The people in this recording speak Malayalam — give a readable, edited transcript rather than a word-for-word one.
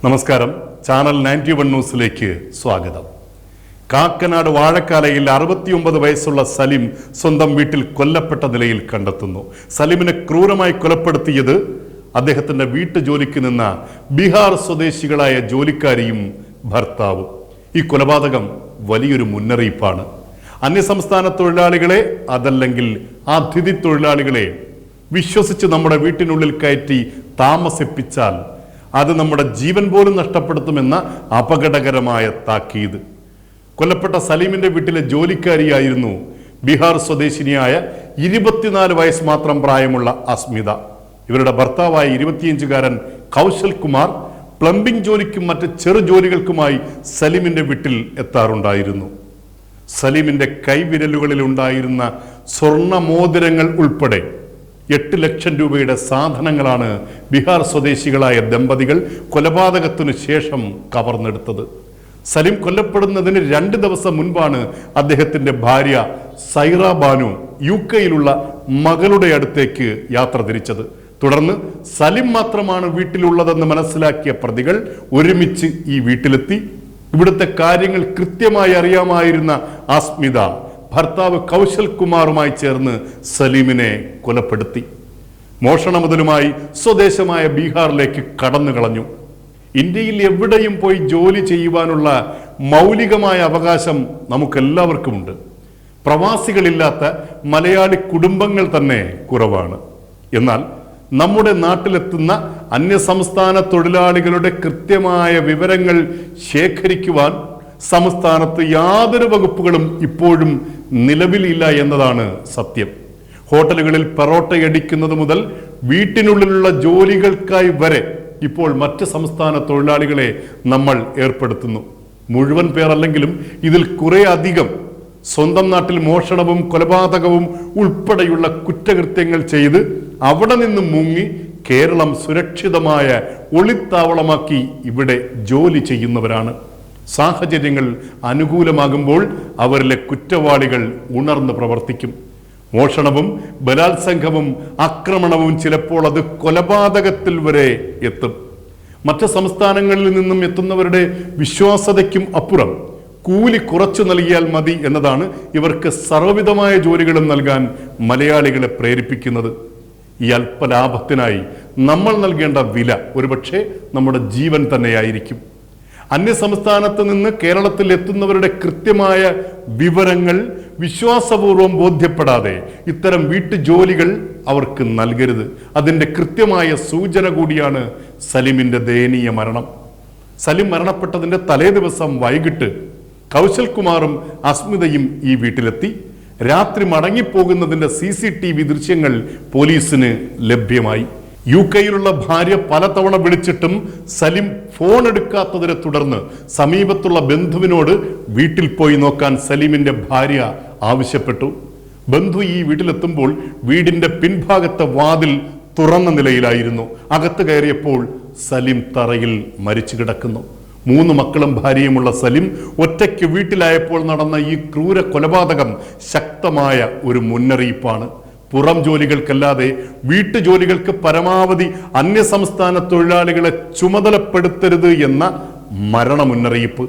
നമസ്കാരം. ചാനൽ 91 ന്യൂസിലേക്ക് സ്വാഗതം. കാക്കനാട് വാഴക്കാലയിൽ 69 വയസ്സുള്ള സലിം സ്വന്തം വീട്ടിൽ കൊല്ലപ്പെട്ട നിലയിൽ കണ്ടെത്തുന്നു. സലിമിനെ ക്രൂരമായി കൊലപ്പെടുത്തിയത് അദ്ദേഹത്തിന്റെ വീട്ടുജോലിക്ക് നിന്ന ബീഹാർ സ്വദേശികളായ ജോലിക്കാരിയും ഭർത്താവും. ഈ കൊലപാതകം വലിയൊരു മുന്നറിയിപ്പാണ്. അന്യസംസ്ഥാന തൊഴിലാളികളെ അതല്ലെങ്കിൽ അതിഥി തൊഴിലാളികളെ വിശ്വസിച്ച് നമ്മുടെ വീട്ടിനുള്ളിൽ കയറ്റി താമസിപ്പിച്ചാൽ അത് നമ്മുടെ ജീവൻ പോലും നഷ്ടപ്പെടുത്തുമെന്ന അപകടകരമായ താക്കീത്. കൊല്ലപ്പെട്ട സലീമിന്റെ വീട്ടിലെ ജോലിക്കാരിയായിരുന്നു ബീഹാർ സ്വദേശിനിയായ 24 വയസ്സ് മാത്രം പ്രായമുള്ള അസ്മിത. ഇവരുടെ ഭർത്താവായ 25-കാരൻ കൗശൽ കുമാർ പ്ലംബിംഗ് ജോലിക്കും മറ്റ് ചെറു ജോലികൾക്കുമായി സലീമിന്റെ വീട്ടിൽ എത്താറുണ്ടായിരുന്നു. സലീമിന്റെ കൈവിരലുകളിൽ ഉണ്ടായിരുന്ന സ്വർണ്ണ മോതിരങ്ങൾ ഉൾപ്പെടെ 8 ലക്ഷം രൂപയുടെ സാധനങ്ങളാണ് ബീഹാർ സ്വദേശികളായ ദമ്പതികൾ കൊലപാതകത്തിനു ശേഷം കവർന്നെടുത്തത്. സലിം കൊല്ലപ്പെടുന്നതിന് 2 ദിവസം മുൻപാണ് അദ്ദേഹത്തിന്റെ ഭാര്യ സൈറ ബാനു UK-യിലുള്ള മകളുടെ അടുത്തേക്ക് യാത്ര തിരിച്ചത്. തുടർന്ന് സലിം മാത്രമാണ് വീട്ടിലുള്ളതെന്ന് മനസ്സിലാക്കിയ പ്രതികൾ ഒരുമിച്ച് ഈ വീട്ടിലെത്തി. ഇവിടുത്തെ കാര്യങ്ങൾ കൃത്യമായി അറിയാമായിരുന്ന അസ്മിത ഭർത്താവ് കൗശൽ കുമാറുമായി ചേർന്ന് സലീമിനെ കൊലപ്പെടുത്തി. മോഷണ മുതലുമായി സ്വദേശമായ ബീഹാറിലേക്ക് കടന്നു കളഞ്ഞു. ഇന്ത്യയിൽ എവിടെയും പോയി ജോലി ചെയ്യുവാനുള്ള മൗലികമായ അവകാശം നമുക്കെല്ലാവർക്കുമുണ്ട്. പ്രവാസികളില്ലാത്ത മലയാളി കുടുംബങ്ങൾ തന്നെ കുറവാണ്. എന്നാൽ നമ്മുടെ നാട്ടിലെത്തുന്ന അന്യസംസ്ഥാന തൊഴിലാളികളുടെ കൃത്യമായ വിവരങ്ങൾ ശേഖരിക്കുവാൻ സംസ്ഥാനത്ത് യാതൊരു വകുപ്പുകളും ഇപ്പോഴും നിലവിലില്ല എന്നതാണ് സത്യം. ഹോട്ടലുകളിൽ പെറോട്ടയടിക്കുന്നത് മുതൽ വീട്ടിനുള്ളിലുള്ള ജോലികൾക്കായി വരെ ഇപ്പോൾ മറ്റ് സംസ്ഥാന തൊഴിലാളികളെ നമ്മൾ ഏർപ്പെടുത്തുന്നു. മുഴുവൻ പേർ അല്ലെങ്കിലും ഇതിൽ കുറെ അധികം സ്വന്തം നാട്ടിൽ മോഷണവും കൊലപാതകവും ഉൾപ്പെടെയുള്ള കുറ്റകൃത്യങ്ങൾ ചെയ്ത് അവിടെ നിന്ന് മുങ്ങി കേരളം സുരക്ഷിതമായ ഒളിത്താവളമാക്കി ഇവിടെ ജോലി ചെയ്യുന്നവരാണ്. സാഹചര്യങ്ങൾ അനുകൂലമാകുമ്പോൾ അവരിലെ കുറ്റവാളികൾ ഉണർന്ന് പ്രവർത്തിക്കും. മോഷണവും ബലാത്സംഗവും ആക്രമണവും ചിലപ്പോൾ അത് കൊലപാതകത്തിൽ വരെ എത്തും. മറ്റ് സംസ്ഥാനങ്ങളിൽ നിന്നും എത്തുന്നവരുടെ വിശ്വാസ്യതയ്ക്കും അപ്പുറം കൂലി കുറച്ചു നൽകിയാൽ മതി എന്നതാണ് ഇവർക്ക് സർവ്വവിധമായ ജോലികളും നൽകാൻ മലയാളികളെ പ്രേരിപ്പിക്കുന്നത്. ഈ അല്പലാഭത്തിനായി നമ്മൾ നൽകേണ്ട വില ഒരുപക്ഷെ നമ്മുടെ ജീവൻ തന്നെയായിരിക്കും. അന്യസംസ്ഥാനത്ത് നിന്ന് കേരളത്തിൽ എത്തുന്നവരുടെ കൃത്യമായ വിവരങ്ങൾ വിശ്വാസപൂർവ്വം ബോധ്യപ്പെടാതെ ഇത്തരം വീട്ടുജോലികൾ അവർക്ക് നൽകരുത്. അതിൻ്റെ കൃത്യമായ സൂചന കൂടിയാണ് സലിമിന്റെ ദയനീയ മരണം. സലിം മരണപ്പെട്ടതിൻ്റെ തലേ ദിവസം വൈകിട്ട് കൗശൽ കുമാറും അസ്മിതയും ഈ വീട്ടിലെത്തി. രാത്രി മടങ്ങിപ്പോകുന്നതിൻ്റെ CCTV ദൃശ്യങ്ങൾ പോലീസിന് ലഭ്യമായി. UK-യിലുള്ള ഭാര്യ പലതവണ വിളിച്ചിട്ടും സലിം ഫോൺ എടുക്കാത്തതിനെ തുടർന്ന് സമീപത്തുള്ള ബന്ധുവിനോട് വീട്ടിൽ പോയി നോക്കാൻ സലീമിന്റെ ഭാര്യ ആവശ്യപ്പെട്ടു. ബന്ധു ഈ വീട്ടിലെത്തുമ്പോൾ വീടിന്റെ പിൻഭാഗത്തെ വാതിൽ തുറന്ന നിലയിലായിരുന്നു. അകത്ത് കയറിയപ്പോൾ സലിം തറയിൽ മരിച്ചു കിടക്കുന്നു. 3 മക്കളും ഭാര്യയുമുള്ള സലിം ഒറ്റയ്ക്ക് വീട്ടിലായപ്പോൾ നടന്ന ഈ ക്രൂര കൊലപാതകം ശക്തമായ ഒരു മുന്നറിയിപ്പാണ്. പുറം ജോലികൾക്കല്ലാതെ വീട്ടുജോലികൾക്ക് പരമാവധി അന്യസംസ്ഥാന തൊഴിലാളികളെ ചുമതലപ്പെടുത്തരുത് എന്ന മരണ മുന്നറിയിപ്പ്.